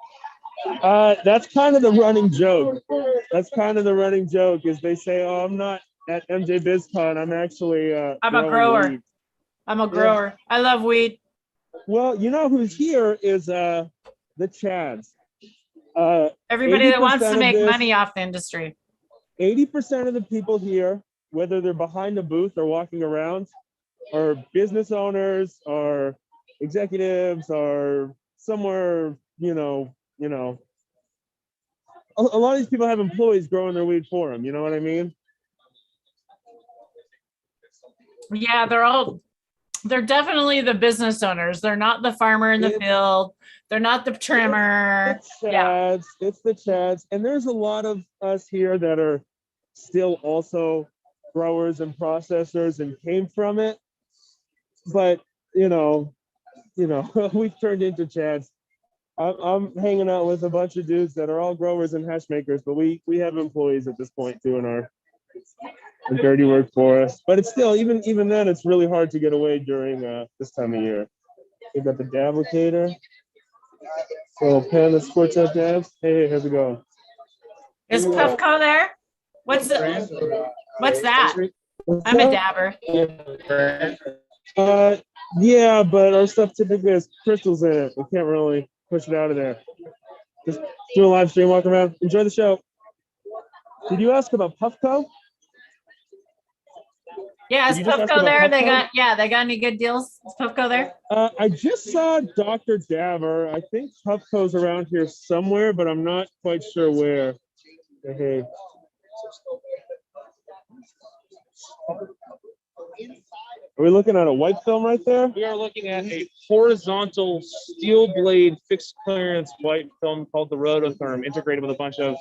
That's kind of the running joke. Is they say, "Oh, I'm not at MJbizzCon. I'm actually I'm a grower. Weed." I'm a grower. Yeah. I love weed. Well, who's here is the Chads. Everybody that wants to make money off the industry. 80% of the people here, whether they're behind a booth or walking around, are business owners, or executives, or somewhere, a lot of these people have employees growing their weed for them. You know what I mean? Yeah, they're definitely the business owners. They're not the farmer in the field. They're not the trimmer. It's the Chads. And there's a lot of us here that are still also growers and processors and came from it. But we've turned into chads. I'm hanging out with a bunch of dudes that are all growers and hash makers, but we have employees at this point doing our dirty work for us. But it's still, even then, it's really hard to get away during this time of year. We got the dablicator, little pen that squirts out dabs. Hey, how's it going? Is Puffco there? What's that? I'm a dabber. Yeah, but our stuff typically has crystals in it. We can't really push it out of there. Just do a live stream, walk around, enjoy the show. Did you ask about Puffco? Yeah, is Did you just ask Puffco about there? They Puffco? got any good deals? Is Puffco there? I just saw Dr. Dabber. I think Puffco's around here somewhere, but I'm not quite sure where. Hey. Are we looking at a white film right there? We are looking at a horizontal steel blade fixed clearance white film called the Rototherm, integrated with a bunch of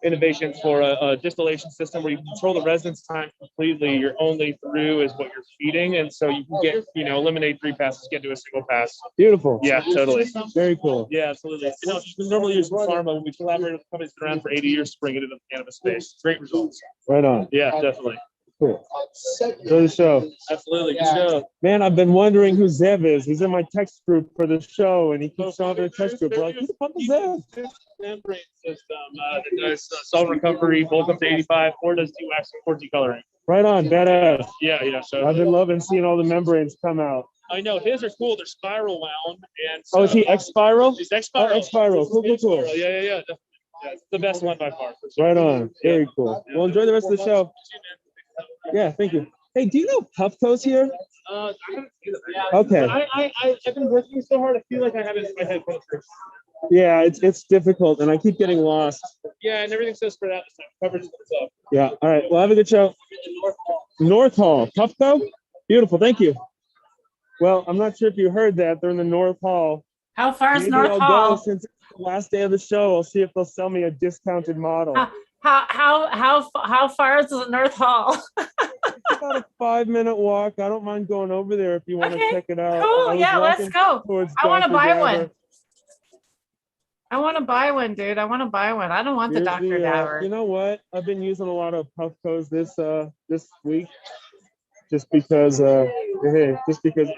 innovations for a distillation system where you control the residence time completely. Your only through is what you're feeding, and so you can get, eliminate 3 passes, get to a single pass. Beautiful. Yeah, totally. Very cool. Yeah, absolutely. We normally use pharma when we collaborate with companies that have been around for 80 years to bring it into the cannabis space. Great results. Right on. Yeah, definitely. Cool. Enjoy the show. Absolutely. Good show. Man, I've been wondering who Zev is. He's in my text group for the show, and he keeps showing up in the text group. We're like, who the fuck is Zev? Membrane system that does solvent recovery, bulk up to 85, or does dewax or decoloring. Right on, badass. Yeah. So I've been loving seeing all the membranes come out. I know his are cool. They're spiral wound, and so, Is he X-Spiral? He's X-Spiral. Oh, X-Spiral. Cool. X-Spiral. Yeah. Yeah, it's the best one by far. Right on. Very cool. Well, enjoy the rest of the show. Yeah, thank you. Hey, do you know Puffco's here? I haven't seen it. Yeah. Okay. I've been working so hard. I feel like I have it in my head. Yeah, it's difficult, and I keep getting lost. Yeah, and everything says spread out this time. Coverage itself. Yeah. All right. Well, have a good show. North Hall. Puffco? Beautiful. Thank you. Well, I'm not sure if you heard that. They're in the North Hall. How far is Maybe North I'll Hall? go since it's the last day of the show. I'll see if they'll sell me a discounted model. How far is the North Hall? It's about a 5-minute walk. I don't mind going over there if you want to check it out. I Cool. was Yeah, let's walking go. towards I want to Dr. buy Dabber. one. I want to buy one, dude. I want to buy one. I don't want the Here's Dr. Dabber. You know what? I've been using a lot of Puffcos this week, just because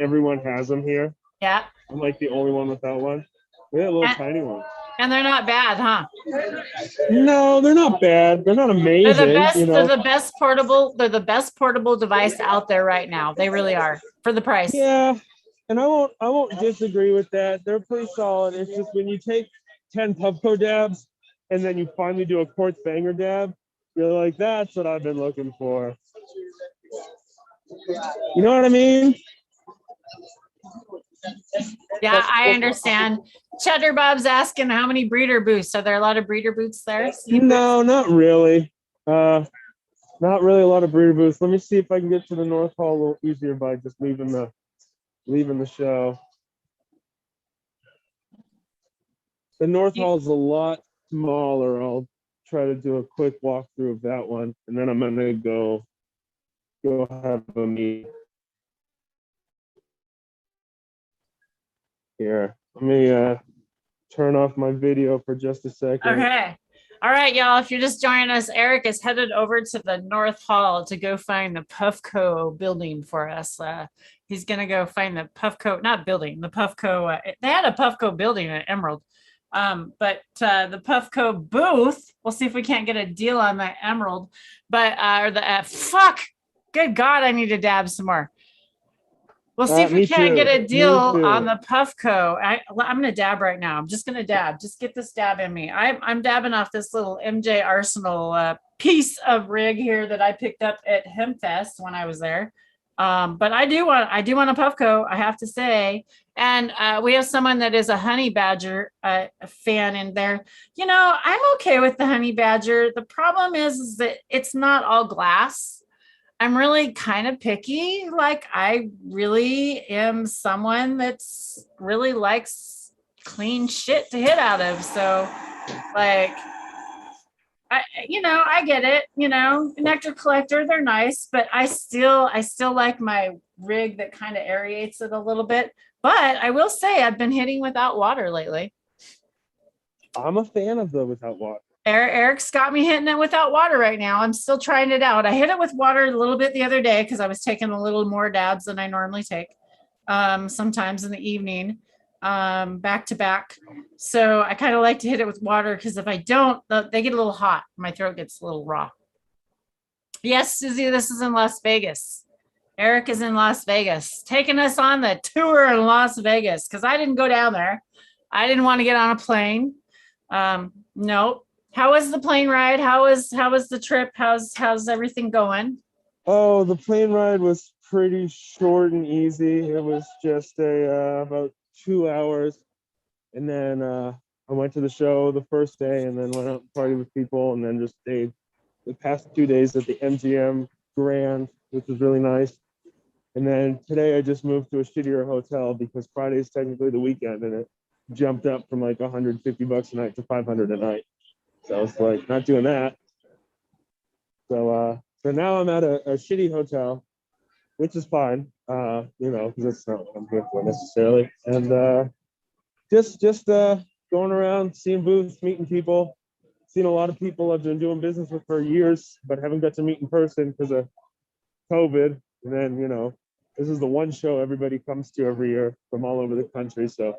everyone has them here. Yeah. I'm like the only one without one. We have a little tiny one. And they're not bad, huh? No, they're not bad. They're not amazing. They're the best. you know? They're the best portable. They're the best portable device out there right now. They really are for the price. Yeah, and I won't disagree with that. They're pretty solid. It's just when you take 10 Puffco dabs and then you finally do a quartz banger dab, you're like, that's what I've been looking for. You know what I mean? Yeah, I understand. Cheddar Bob's asking how many breeder booths. Are there a lot of breeder booths there? No, not really. Not really a lot of breeder booths. Let me see if I can get to the North Hall a little easier by just leaving the show. The North Hall is a lot smaller. I'll try to do a quick walkthrough of that one, and then I'm gonna go have a meet. Here, let me turn off my video for just a second. Okay. All right, y'all. If you're just joining us, Erich is headed over to the North Hall to go find the Puffco building for us. He's going to go find the Puffco, not building, the Puffco. They had a Puffco building at Emerald. But the Puffco booth, we'll see if we can't get a deal on that Emerald. But, fuck. Good God, I need to dab some more. We'll see if we can't get a deal on the Puffco. I'm going to dab right now. I'm just going to dab. Just get this dab in me. I'm dabbing off this little MJ Arsenal piece of rig here that I picked up at HempFest when I was there. But I do want a Puffco, I have to say. And we have someone that is a Honey Badger fan in there. You know, I'm okay with the Honey Badger. The problem is that it's not all glass. I'm really kind of picky. Like, I really am someone that's really likes clean shit to hit out of. So, like, I get it. Nectar collector, they're nice, but I still like my rig that kind of aerates it a little bit. But I will say I've been hitting without water lately. I'm a fan of the without water. Eric's got me hitting it without water right now. I'm still trying it out. I hit it with water a little bit the other day because I was taking a little more dabs than I normally take. Sometimes in the evening, back to back. So I kind of like to hit it with water because if I don't, they get a little hot. My throat gets a little raw. Yes, Susie, this is in Las Vegas. Erich is in Las Vegas, taking us on the tour in Las Vegas because I didn't go down there. I didn't want to get on a plane. No. How was the plane ride? How was the trip? How's everything going? Oh, the plane ride was pretty short and easy. It was just about 2 hours, and then I went to the show the first day, and then went out and partied with people, and then just stayed the past 2 days at the MGM Grand, which was really nice. And then today I just moved to a shittier hotel because Friday is technically the weekend, and it jumped up from like $150 a night to $500 a night. So I was like, not doing that. So now I'm at a shitty hotel, which is fine, because that's not what I'm here for necessarily. And just going around, seeing booths, meeting people, seen a lot of people I've been doing business with for years, but haven't got to meet in person because of COVID. And then, this is the one show everybody comes to every year from all over the country. So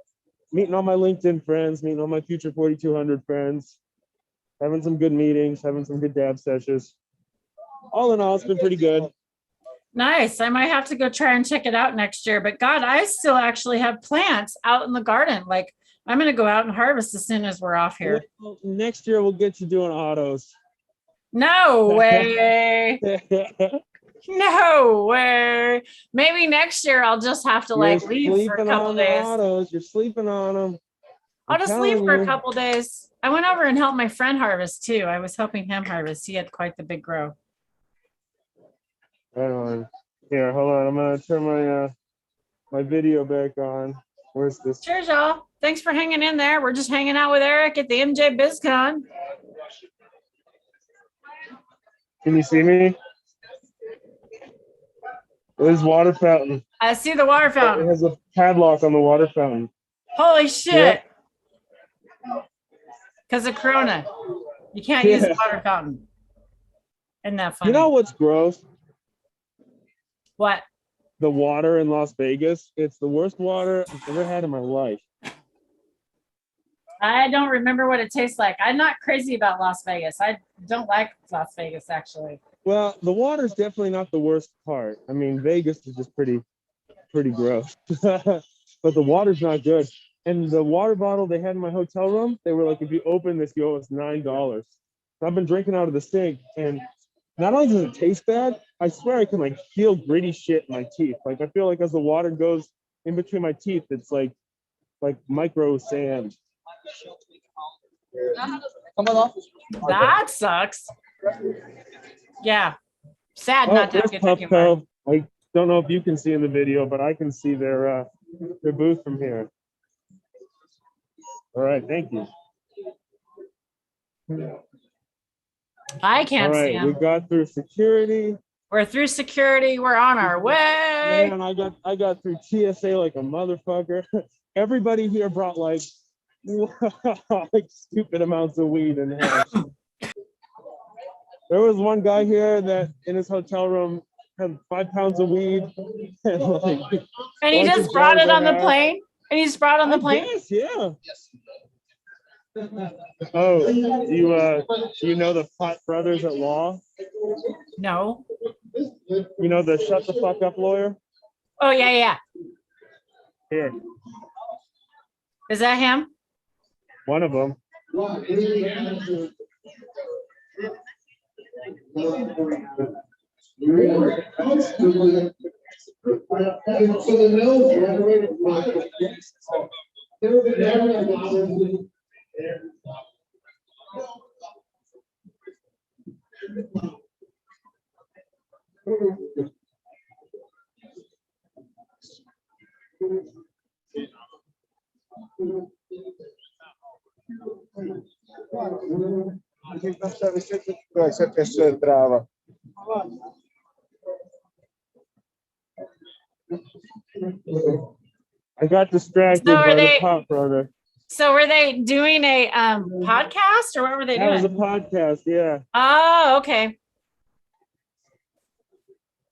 meeting all my LinkedIn friends, meeting all my future 4200 friends, having some good meetings, having some good dab sessions. All in all, it's been pretty good. Nice. I might have to go try and check it out next year. But God, I still actually have plants out in the garden. Like I'm going to go out and harvest as soon as we're off here. Well, next year we'll get you doing autos. No way. No way. Maybe next year I'll just have to leave for a couple days. Autos. You're sleeping on them. I'll just leave for a couple days. I went over and helped my friend harvest too. I was helping him harvest. He had quite the big grow. Right on. Here, hold on. I'm gonna turn my video back on. Where's this? Cheers, y'all. Thanks for hanging in there. We're just hanging out with Erich at the MJbizzCon. Can you see me? There's water fountain. I see the water fountain. It has a padlock on the water fountain. Holy shit. Because of Corona. You can't use the water fountain. Isn't that funny? You know what's gross? What? The water in Las Vegas. It's the worst water I've ever had in my life. I don't remember what it tastes like. I'm not crazy about Las Vegas. I don't like Las Vegas, actually. Well, the water's definitely not the worst part. I mean, Vegas is just pretty gross. But the water's not good. And the water bottle they had in my hotel room, they were like, if you open this, you owe us $9. So I've been drinking out of the sink, and not only does it taste bad, I swear I can feel gritty shit in my teeth. Like I feel like as the water goes in between my teeth, it's like micro sand. That sucks. Yeah. Sad not to have good drinking water. I don't know if you can see in the video, but I can see their booth from here. All right, thank you. I can't see All right, we got through security. We're through security. We're on our way. Man, I got through TSA like a motherfucker. Everybody here brought like stupid amounts of weed in there. There was one guy here that in his hotel room had 5 pounds of weed. And he just brought it on the plane? And he just brought it on the plane? Yes, yeah. Oh, you know the Pot Brothers at Law? No. You know the shut the fuck up lawyer? Oh, yeah. Here. Is that him? One of them. think não sabe se essa pessoa trava. I got distracted So are by the they- pop brother. So were they doing a podcast or what were they That was a doing? podcast, yeah. Oh, okay.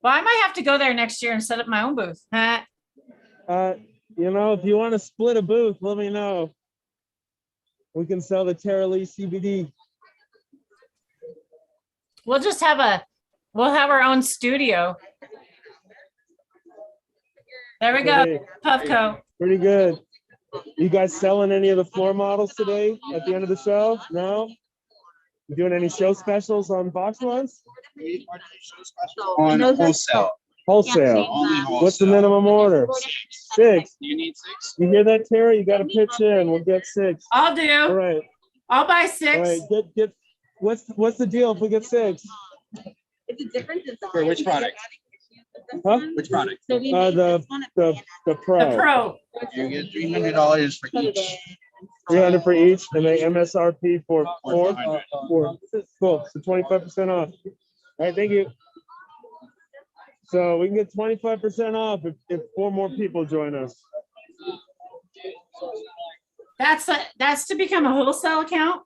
Well, I might have to go there next year and set up my own booth. Huh? You know, if you want to split a booth, let me know. We can sell the Tara Lee CBD. We'll have our own studio. There we go, Hey, Puffco. pretty good. You guys selling any of the floor models today at the end of the show? No? You doing any show specials on box ones? On wholesale. Wholesale. Only What's the wholesale. minimum order? 6. You need 6? You hear that, Tara? You got to pitch in. We'll get 6. I'll All do. right. I'll buy All 6. right. Get. What's the deal if we get 6? It's a different design. For which product? Huh? Which product? So we The The pro. Pro. You get $300 for each. 300 for each, and they MSRP for 4. 400. 4. Cool. So 25% off. All right. Thank you. So we can get 25% off if 4 more people join us. That's to become a wholesale account.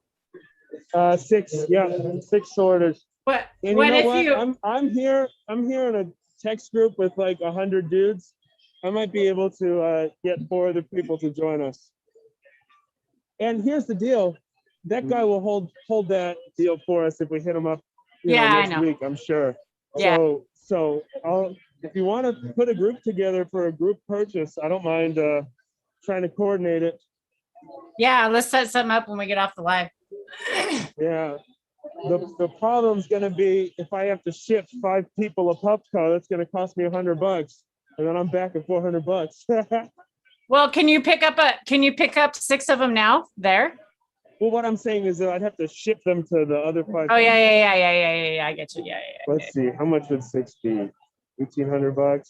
6. Yeah. 6 orders. But And what you know if what? you? I'm here in a text group with like 100 dudes. I might be able to get 4 other people to join us. And here's the deal: that guy will hold that deal for us if we hit him up. Yeah, I next know. week, I'm sure. Yeah. So if you want to put a group together for a group purchase, I don't mind trying to coordinate it. Yeah, let's set something up when we get off the live. Yeah. The problem's gonna be if I have to ship 5 people a Puffco, that's gonna cost me $100, and then I'm back at $400. Well, can you pick up 6 of them now there? Well, what I'm saying is that I'd have to ship them to the other 5. Oh yeah. I get you. Yeah. Let's see, how much would 6 be? $1,800.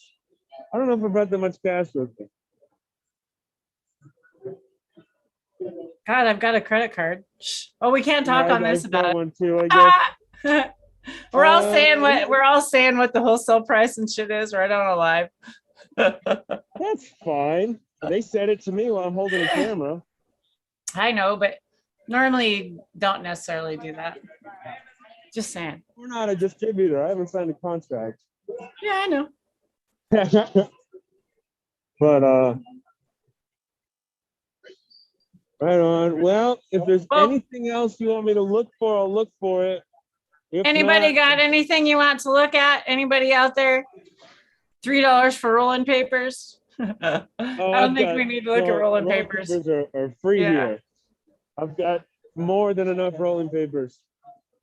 I don't know if I brought that much cash with me. God, I've got a credit card. Shh. Oh, we can't talk Yeah, on I this got about it. one too, I guess. Ah! We're all saying what the wholesale price and shit is right on a live. That's fine. They said it to me while I'm holding a camera. I know, but normally don't necessarily do that. Just saying. We're not a distributor. I haven't signed a contract. Yeah, I know. But right on. Well, if there's Well- anything else you want me to look for, I'll look for it. If Anybody not, got anything you want to look at? Anybody out there? $3 for rolling papers. I don't think we need to look at rolling papers. Are free Yeah. here. I've got more than enough rolling papers.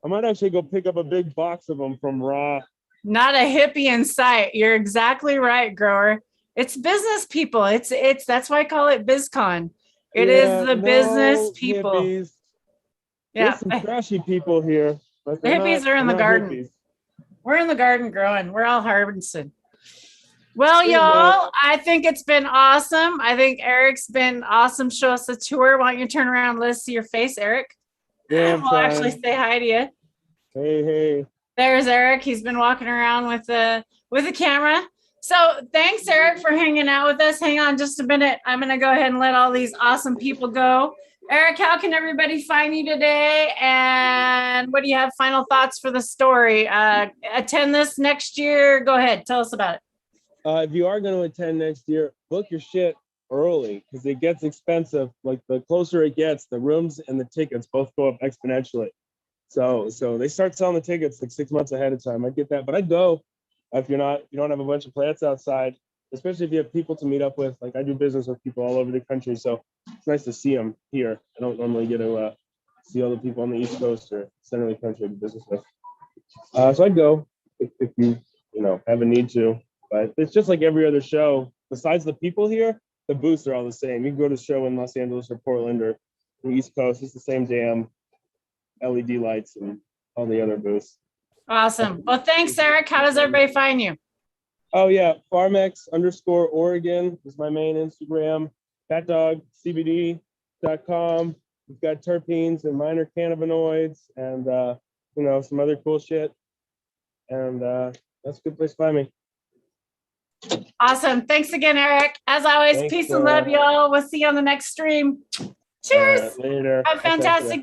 I might actually go pick up a big box of them from Raw. Not a hippie in sight. You're exactly right, grower. It's business people. It's that's why I call it BizzCon. It is Yeah, the no business people. hippies. Yeah. There's some trashy people here. But The they're hippies are in they're the not garden. hippies. We're in the garden growing. We're all harvesting. Well, There you go. y'all, I think it's been awesome. I think Erich's been awesome. Show us the tour. Why don't you turn around? Let's see your face, Erich. Yeah, I'm We'll actually trying. say hi to you. Hey. There's Erich. He's been walking around with the camera. So thanks, Erich, for hanging out with us. Hang on just a minute. I'm gonna go ahead and let all these awesome people go. Erich, how can everybody find you today? And what do you have final thoughts for the story? Attend this next year. Go ahead, tell us about it. If you are going to attend next year, book your shit early because it gets expensive. Like the closer it gets, the rooms and the tickets both go up exponentially. So they start selling the tickets like 6 months ahead of time. I get that, but I'd go if you don't have a bunch of plants outside, especially if you have people to meet up with. Like I do business with people all over the country, so it's nice to see them here. I don't normally get to see all the people on the East Coast or center of the country I do business with. So I'd go if you have a need to. But it's just like every other show. Besides the people here, the booths are all the same. You can go to a show in Los Angeles or Portland or the East Coast. It's the same damn LED lights and all the other booths. Awesome. Well, thanks, Erich. How does everybody find you? Oh yeah, Pharmex_Oregon is my main Instagram. CatDogCBD.com. It's got terpenes and minor cannabinoids and you know, some other cool shit. And that's a good place to find me. Awesome. Thanks again, Erich. As always, Thanks, peace and love, y'all. We'll see you on the next stream. Cheers. Later. Have a fantastic